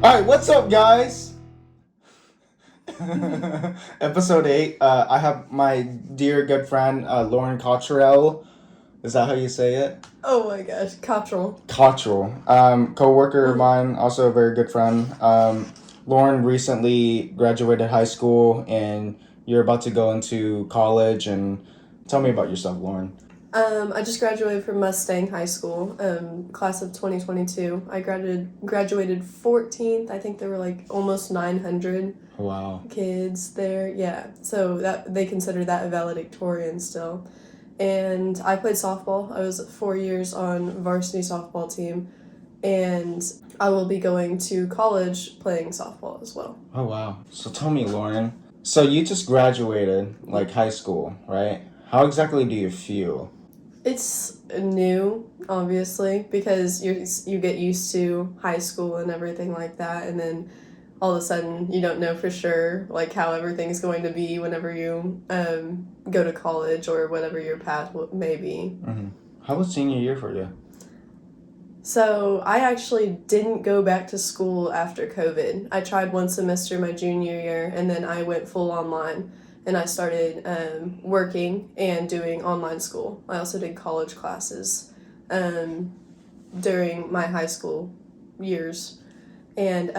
Alright, what's up, guys? Episode 8. I have my dear good friend, Lauryn Cottrell. Is that how you say it? Oh my gosh, Cottrell. Cottrell. Co-worker of mine, also a very good friend. Lauren recently graduated high school, and you're about to go into college. And tell me about yourself, Lauren. I just graduated from Mustang High School, class of 2022. I graduated 14th. I think there were like almost 900 Wow. kids there. Yeah, so that they consider that a valedictorian still. And I played softball. I was 4 years on varsity softball team, and I will be going to college playing softball as well. Oh, wow. So tell me, Lauren. So you just graduated, like high school, right? How exactly do you feel? It's new, obviously, because you get used to high school and everything like that, and then all of a sudden you don't know for sure like how everything's going to be whenever you go to college or whatever your path may be. Mm-hmm. How was senior year for you? So I actually didn't go back to school after COVID. I tried one semester my junior year, and then I went full online. And I started working and doing online school. I also did college classes during my high school years. And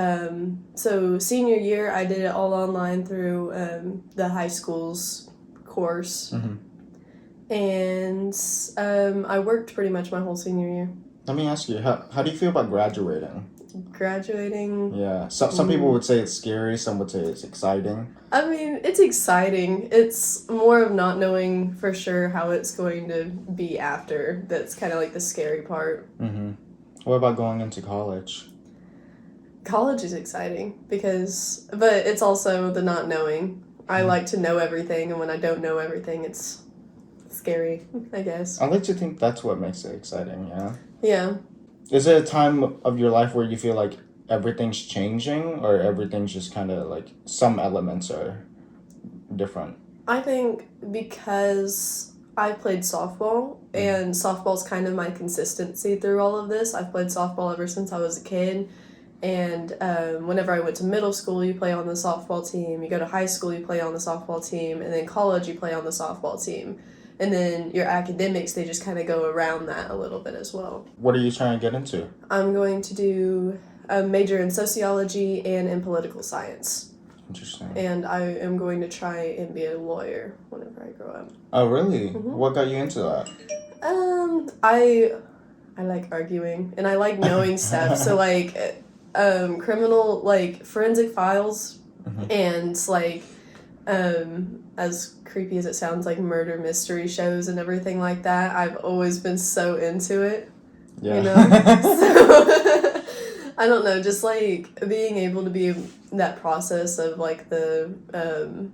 so senior year, I did it all online through the high school's course. Mm-hmm. And I worked pretty much my whole senior year. Let me ask you, how do you feel about graduating? Graduating. Yeah, some people would say it's scary, some would say it's exciting. I mean, it's exciting. It's more of not knowing for sure how it's going to be after. That's kind of like the scary part. Mm-hmm. What about going into college? College is exciting but it's also the not knowing. I like to know everything, and when I don't know everything, it's scary, I guess. I like to think that's what makes it exciting, yeah? Yeah. Is there a time of your life where you feel like everything's changing, or everything's just kind of like some elements are different? I think because I played softball, and softball's kind of my consistency through all of this. I've played softball ever since I was a kid, and whenever I went to middle school, you play on the softball team. You go to high school, you play on the softball team, and then college, you play on the softball team. And then your academics, they just kind of go around that a little bit as well. What are you trying to get into? I'm going to do a major in sociology and in political science. Interesting. And I am going to try and be a lawyer whenever I grow up. Oh, really? Mm-hmm. What got you into that? I like arguing, and I like knowing stuff. So, like, criminal, like, forensic files, Mm-hmm. and, like, as creepy as it sounds, like murder mystery shows and everything like that. I've always been so into it. Yeah. You know? So, I don't know, just like being able to be that process of like the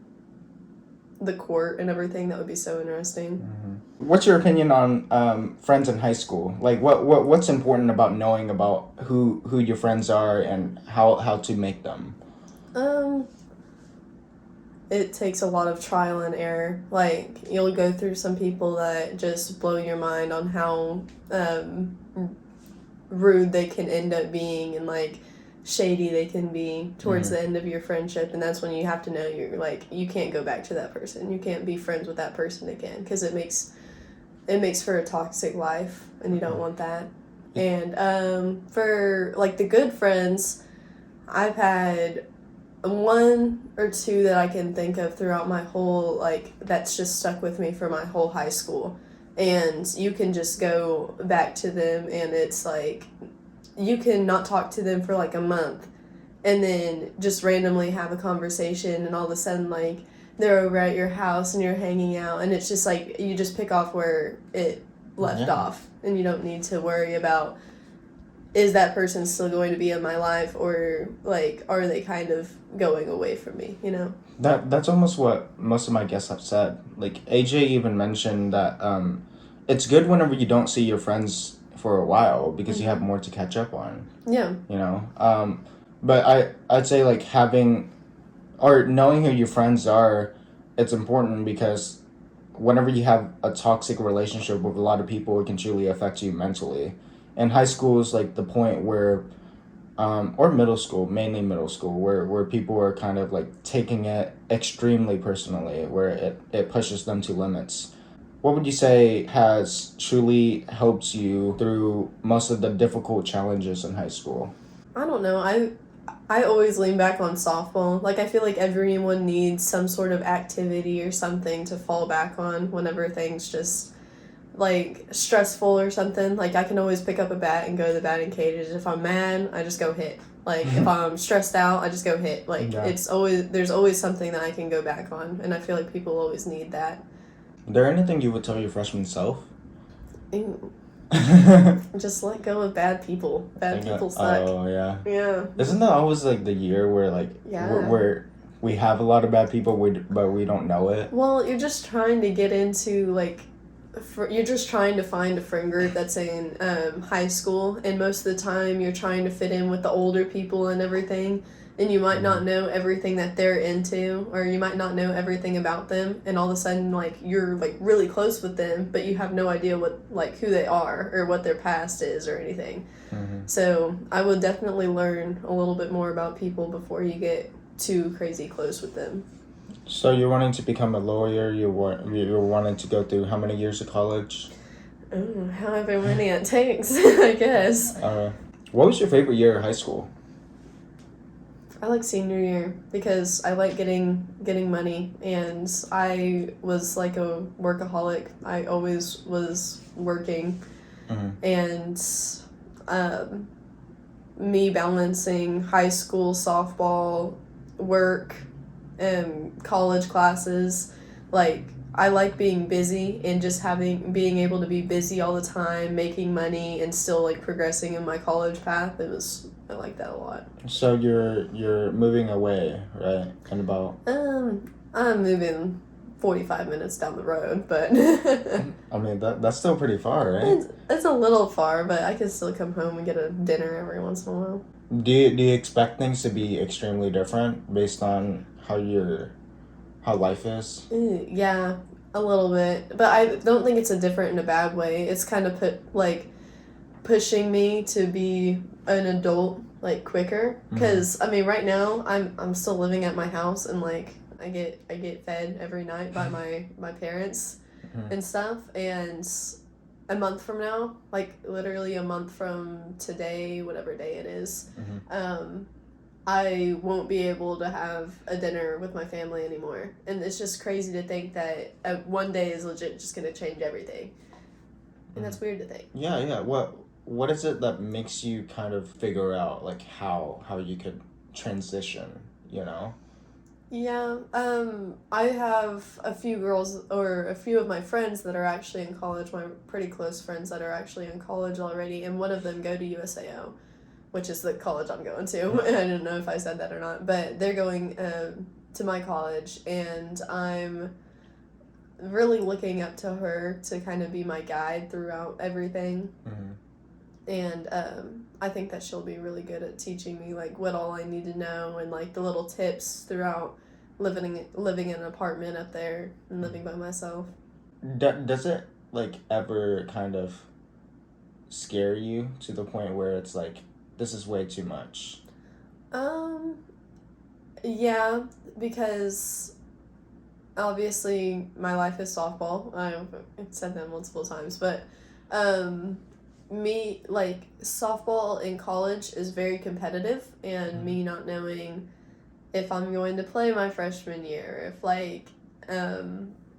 court and everything, that would be so interesting. Mm-hmm. What's your opinion on friends in high school? Like what's important about knowing about who your friends are and how to make them? It takes a lot of trial and error. Like, you'll go through some people that just blow your mind on how rude they can end up being, and like shady they can be towards the end of your friendship. And that's when you have to know you're like, you can't go back to that person. You can't be friends with that person again, because it makes for a toxic life, and you don't want that. And for like the good friends, I've had one or two that I can think of throughout my whole, like, that's just stuck with me for my whole high school. And you can just go back to them, and it's like, you can not talk to them for like a month, and then just randomly have a conversation, and all of a sudden, like, they're over at your house and you're hanging out, and it's just like, you just pick off where it left off, and you don't need to worry about, is that person still going to be in my life, or like, are they kind of going away from me, you know? That's almost what most of my guests have said. Like AJ even mentioned that it's good whenever you don't see your friends for a while, because you have more to catch up on. Yeah. You know? But I'd say like having or knowing who your friends are, it's important, because whenever you have a toxic relationship with a lot of people, it can truly affect you mentally. And high school is like the point where or middle school, mainly middle school, where people are kind of like taking it extremely personally, where it pushes them to limits. What would you say has truly helped you through most of the difficult challenges in high school? I don't know. I always lean back on softball. Like I feel like everyone needs some sort of activity or something to fall back on whenever things just like stressful or something. Like I can always pick up a bat and go to the batting cages. If I'm mad, I just go hit. Like if I'm stressed out, I just go hit. Like Yeah. there's always something that I can go back on, and I feel like people always need that. Is there anything you would tell your freshman self? Ew. Like, Just let go of bad people. Bad people suck. oh yeah. Yeah. Isn't that always like the year where like Yeah. where we have a lot of bad people, but we don't know it? Well, you're just trying to get into like you're just trying to find a friend group that's in high school, and most of the time you're trying to fit in with the older people and everything, and you might not know everything that they're into, or you might not know everything about them, and all of a sudden like you're like really close with them, but you have no idea what like who they are or what their past is or anything. So I would definitely learn a little bit more about people before you get too crazy close with them. So you're wanting to become a lawyer. You're wanting to go through how many years of college? However many it takes, I guess. What was your favorite year of high school? I like senior year because I like getting money, and I was like a workaholic. I always was working, and me balancing high school softball, work, college classes, like I like being busy and just being able to be busy all the time, making money and still like progressing in my college path. I like that a lot. So you're moving away, right? And about I'm moving 45 minutes down the road, but I mean that's still pretty far, right? it's a little far, but I can still come home and get a dinner every once in a while. Do you expect things to be extremely different based on how life is? Yeah, a little bit, but I don't think it's a different in a bad way. It's kind of pushing me to be an adult like quicker, because I mean right now I'm still living at my house, and like I get fed every night by my parents and stuff, and a month from now, like literally a month from today, whatever day it is, I won't be able to have a dinner with my family anymore. And it's just crazy to think that one day is legit just going to change everything. And that's weird to think. Yeah. What is it that makes you kind of figure out like how you could transition, you know? Yeah, I have a few girls, or a few of my friends that are actually in college, my pretty close friends that are actually in college already, and one of them go to USAO, which is the college I'm going to. And I don't know if I said that or not, but they're going to my college, and I'm really looking up to her to kind of be my guide throughout everything. And I think that she'll be really good at teaching me like what all I need to know, and like the little tips throughout living in an apartment up there and living by myself. Does it like ever kind of scare you to the point where it's like, this is way too much? Yeah, because obviously my life is softball. I've said that multiple times, but me like softball in college is very competitive, and me not knowing if I'm going to play my freshman year, if like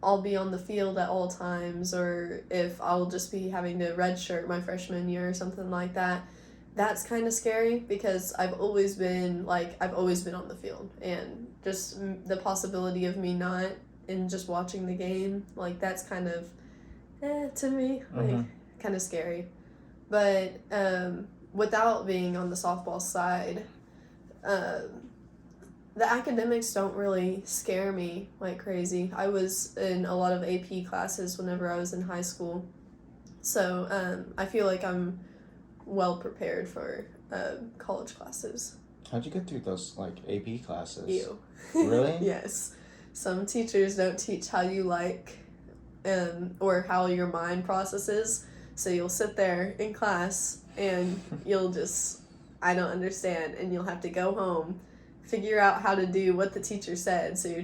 I'll be on the field at all times, or if I'll just be having to redshirt my freshman year or something like that. That's kind of scary, because I've always been on the field, and just the possibility of me not and just watching the game, like that's kind of to me like kind of scary. But without being on the softball side, the academics don't really scare me like crazy. I was in a lot of AP classes whenever I was in high school, so I feel like I'm well prepared for college classes. How'd you get through those like AP classes? You. Really? Yes. Some teachers don't teach how you like or how your mind processes. So you'll sit there in class and you'll just I don't understand, and you'll have to go home, figure out how to do what the teacher said. So you're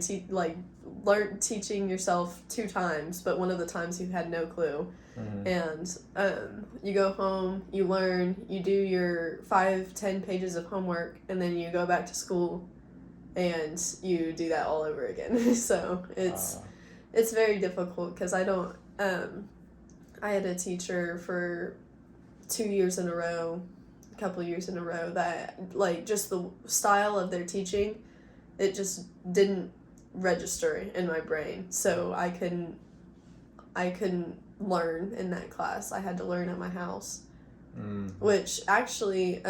teaching yourself 2 times, but one of the times you had no clue. And you go home, you learn, you do your 5-10 pages of homework, and then you go back to school and you do that all over again. So it's very difficult because I don't I had a teacher for 2 years in a row, a couple years in a row, that like just the style of their teaching, it just didn't register in my brain. So I couldn't learn in that class. I had to learn at my house. Which actually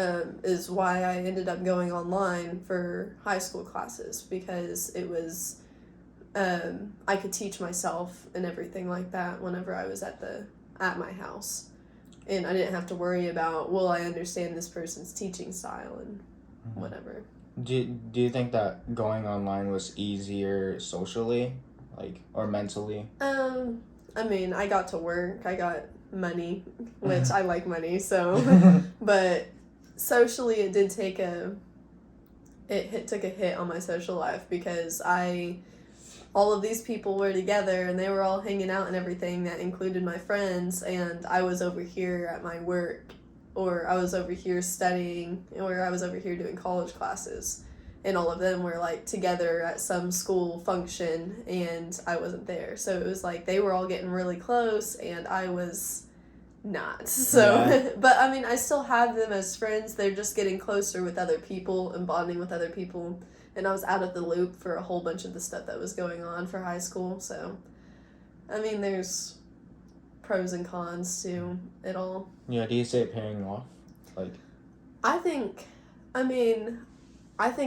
is why I ended up going online for high school classes, because it was I could teach myself and everything like that whenever I was at my house, and I didn't have to worry about, will I understand this person's teaching style and whatever. Do you think that going online was easier socially, like, or mentally? I mean, I got to work, I got money, which I like money, so but socially it did take took a hit on my social life, because all of these people were together and they were all hanging out and everything, that included my friends, and I was over here at my work, or I was over here studying, or I was over here doing college classes, and all of them were like together at some school function and I wasn't there. So it was like they were all getting really close and I was not. So Yeah. but I mean, I still have them as friends. They're just getting closer with other people and bonding with other people, and I was out of the loop for a whole bunch of the stuff that was going on for high school. So I mean, there's pros and cons to it all. Yeah, do you see it paying off? Like, I think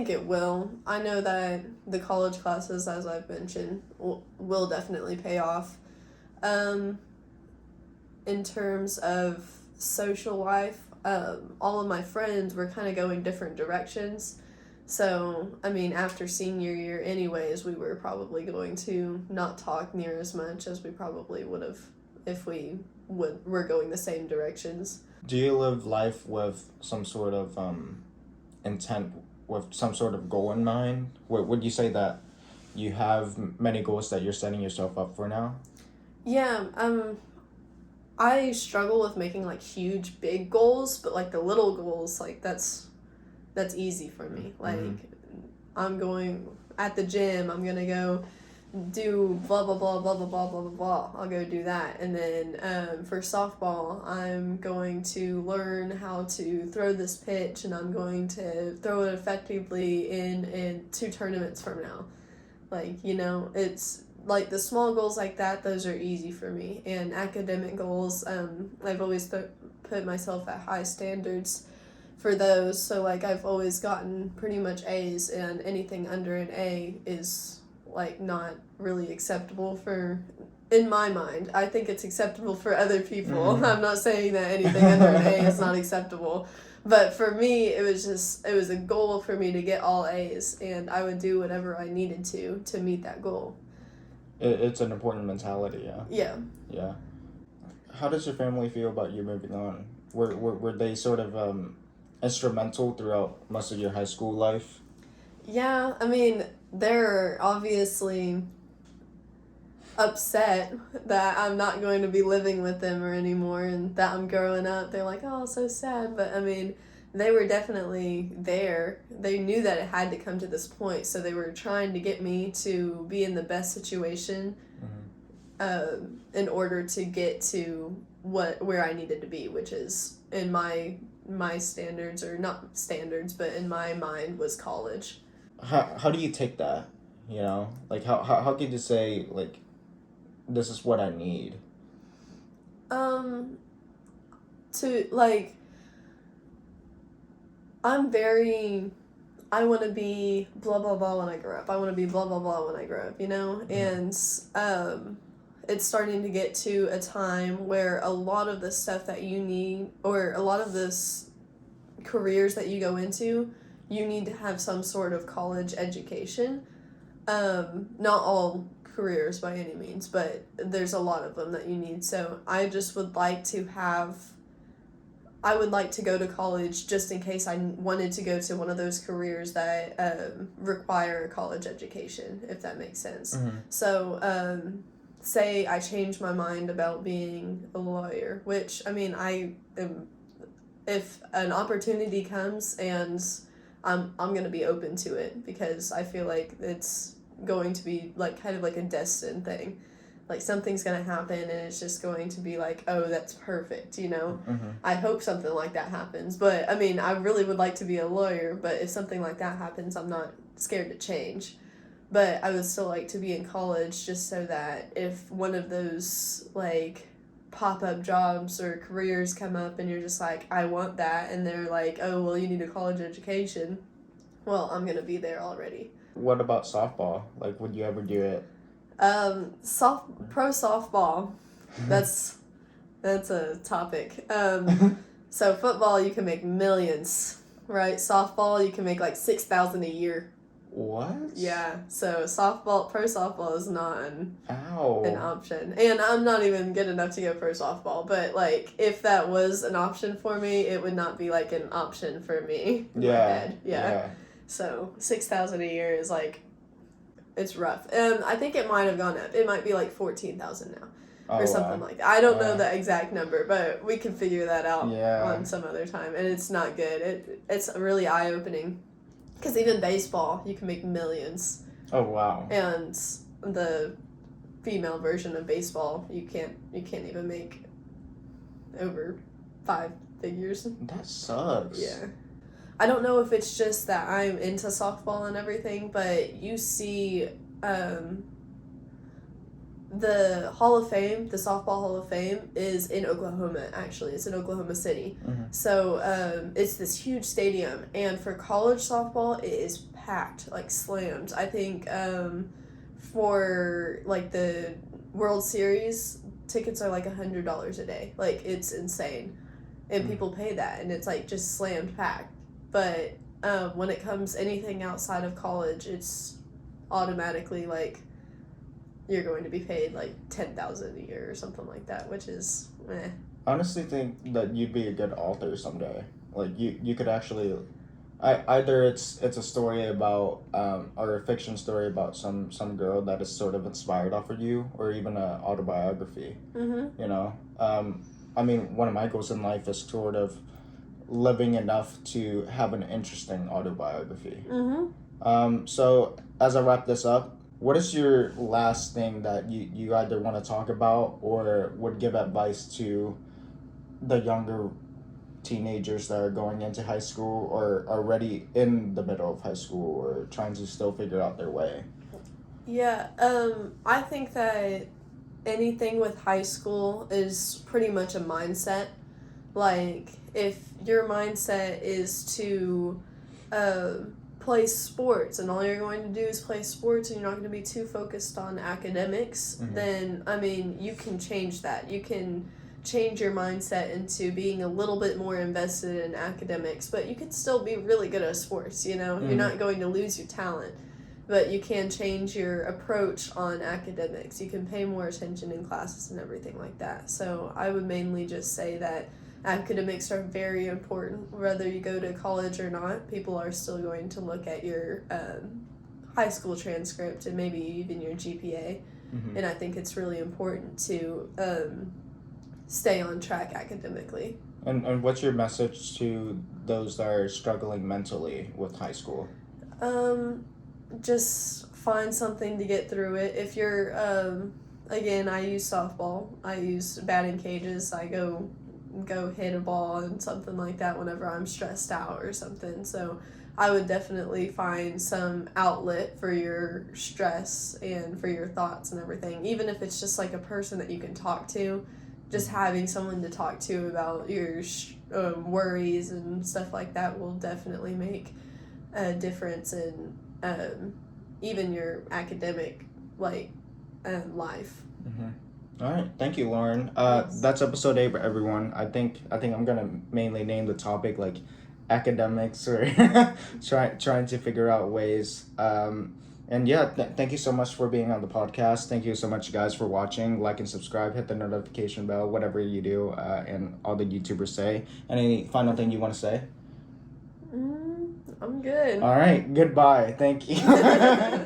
it will. I know that the college classes, as I've mentioned, will definitely pay off. In terms of social life, all of my friends were kind of going different directions. So, I mean, after senior year anyways, we were probably going to not talk near as much as we probably would have if we were going the same directions. do you live life with some sort of intent, with some sort of goal in mind? Would you say that you have many goals that you're setting yourself up for now? Yeah, I struggle with making like huge big goals, but like the little goals, like that's easy for me. Like I'm going at the gym, I'm gonna go do blah blah blah blah blah blah blah blah blah. I'll go do that, and then for softball, I'm going to learn how to throw this pitch, and I'm going to throw it effectively in 2 tournaments from now. Like, you know, it's like the small goals like that, those are easy for me. And academic goals, I've always put myself at high standards for those. So like I've always gotten pretty much A's, and anything under an A is like not really acceptable in my mind. I think it's acceptable for other people. I'm not saying that anything under an A is not acceptable. But for me, it was a goal for me to get all A's, and I would do whatever I needed to meet that goal. It's an important mentality, yeah. Yeah. Yeah. How does your family feel about you moving on? Were they sort of instrumental throughout most of your high school life? Yeah, I mean, they're obviously upset that I'm not going to be living with them or anymore, and that I'm growing up. They're like, oh, so sad. But I mean, they were definitely there. They knew that it had to come to this point, so they were trying to get me to be in the best situation in order to get to where I needed to be, which is in my standards, or not standards, but in my mind was college. How do you take that? You know, like how could you say, like, this is what I need? To like, I want to be blah blah blah when I grow up. I want to be blah blah blah when I grow up, you know? And it's starting to get to a time where a lot of the stuff that you need, or a lot of this careers that you go into, you need to have some sort of college education. Not all careers by any means, but there's a lot of them that you need. So I just would like to have I would like to go to college just in case I wanted to go to one of those careers that require a college education, if that makes sense. Mm-hmm. So, say I change my mind about being a lawyer, which, I mean, if an opportunity comes and I'm going to be open to it, because I feel like it's going to be like kind of like a destined thing. Like something's going to happen and it's just going to be like, oh, that's perfect, you know? Mm-hmm. I hope something like that happens. But I mean, I really would like to be a lawyer, but if something like that happens, I'm not scared to change. But I would still like to be in college just so that if one of those like pop-up jobs or careers come up and you're just like, I want that, and they're like, oh, well, you need a college education, well, I'm going to be there already. What about softball? Like, would you ever do it? Pro softball, that's a topic. So football, you can make millions, right? Softball, you can make like $6,000 a year. What? Yeah, so pro softball is not an Ow. option. And I'm not even good enough to go pro softball, but like if that was an option for me, it would not be like an option for me in my head. Yeah. So $6,000 a year is like, it's rough. I think it might have gone up. It might be like 14,000 now. Or something like that. I don't know the exact number, but we can figure that out on some other time. And it's not good. It's really eye-opening. Because even baseball, you can make millions. Oh, wow. And the female version of baseball, you can't even make over 5 figures. That sucks. Yeah. I don't know if it's just that I'm into softball and everything, but you see the Hall of Fame, the Softball Hall of Fame, is in Oklahoma, actually. It's in Oklahoma City. Mm-hmm. So it's this huge stadium, and for college softball, it is packed, like slammed. I think for like the World Series, tickets are like $100 a day. Like, it's insane. And people pay that, and it's like just slammed packed. But when it comes anything outside of college, it's automatically like you're going to be paid like $10,000 a year or something like that, which is meh. I honestly think that you'd be a good author someday. Like you could actually, either it's a story about or a fiction story about some girl that is sort of inspired off of you, or even an autobiography. Mm-hmm. You know, I mean, one of my goals in life is sort of living enough to have an interesting autobiography. Mm-hmm. So as I wrap this up, what is your last thing that you either want to talk about or would give advice to the younger teenagers that are going into high school or already in the middle of high school or trying to still figure out their way? Yeah, I think that anything with high school is pretty much a mindset. Like, if your mindset is to play sports and all you're going to do is play sports and you're not going to be too focused on academics, then, I mean, you can change that. You can change your mindset into being a little bit more invested in academics, but you can still be really good at sports, you know? You're not going to lose your talent, but you can change your approach on academics. You can pay more attention in classes and everything like that. So I would mainly just say that academics are very important. Whether you go to college or not, people are still going to look at your high school transcript and maybe even your GPA. And I think it's really important to stay on track academically. And what's your message to those that are struggling mentally with high school? Just find something to get through it. If you're, again, I use softball. I use batting cages. I go hit a ball and something like that whenever I'm stressed out or something. So I would definitely find some outlet for your stress and for your thoughts and everything. Even if it's just like a person that you can talk to, just having someone to talk to about your worries and stuff like that will definitely make a difference in even your academic life. All right, thank you, Lauren. Yes. That's episode 8 for everyone. I think I'm gonna mainly name the topic like academics or trying to figure out ways. And yeah, thank you so much for being on the podcast. Thank you so much, guys, for watching. Like and subscribe. Hit the notification bell. Whatever you do, and all the YouTubers say. Any final thing you want to say? I'm good. All right. Goodbye. Thank you.